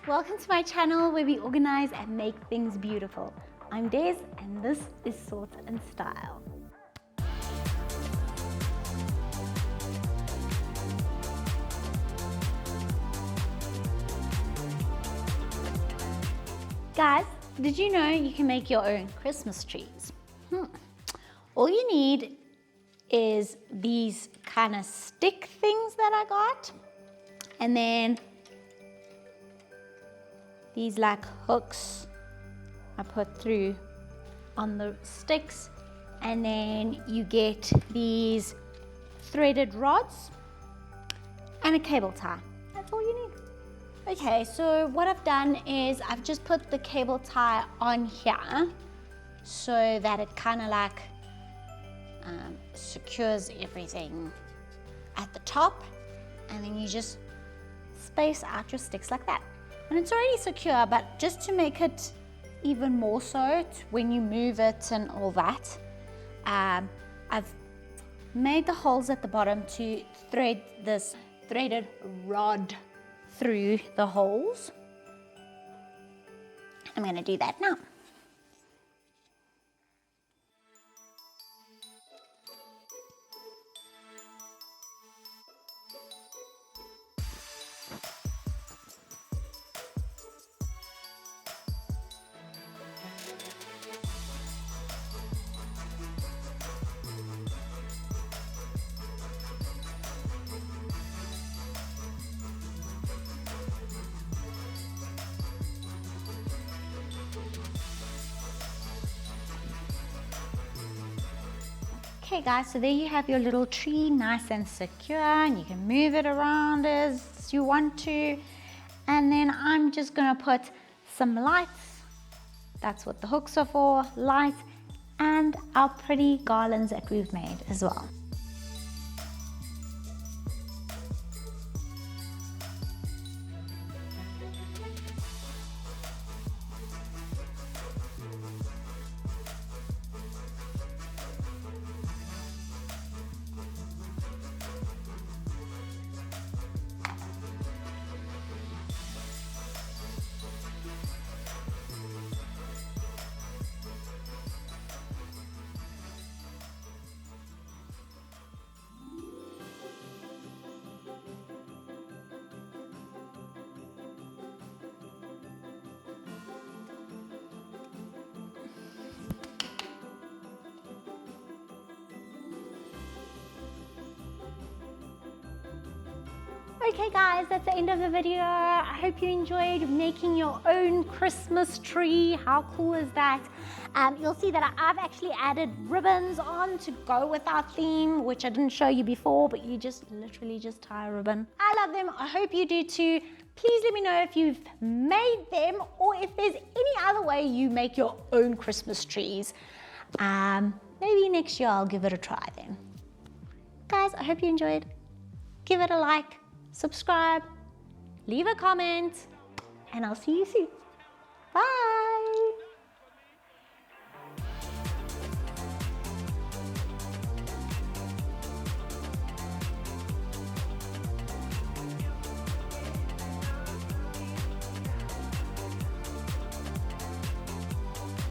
welcome to my channel where we organize and make things beautiful. I'm Des and this is Sort and Style. Guys, did you know you can make your own Christmas trees? All you need is these kind of stick things that I got, and then these like hooks I put through on the sticks, and then you get these threaded rods and a cable tie. That's all you need. Okay, so what I've done is I've just put the cable tie on here so that it kind of like secures everything at the top, and then you just space out your sticks like that. And it's already secure, but just to make it even more so when you move it and all that, I've made the holes at the bottom to thread this threaded rod through the holes. I'm going to do that now. Okay guys, so there you have your little tree, nice and secure, and you can move it around as you want to. And then I'm just gonna put some lights, that's what the hooks are for, light, and our pretty garlands that we've made as well. Okay guys, that's the end of the video. I hope you enjoyed making your own Christmas tree. How cool is that? You'll see that I've actually added ribbons on to go with our theme, which I didn't show you before, but you just literally just tie a ribbon. I love them. I hope you do too. Please let me know if you've made them or if there's any other way you make your own Christmas trees. Maybe next year I'll give it a try then. Guys, I hope you enjoyed. Give it a like. Subscribe, leave a comment, and I'll see you soon. Bye.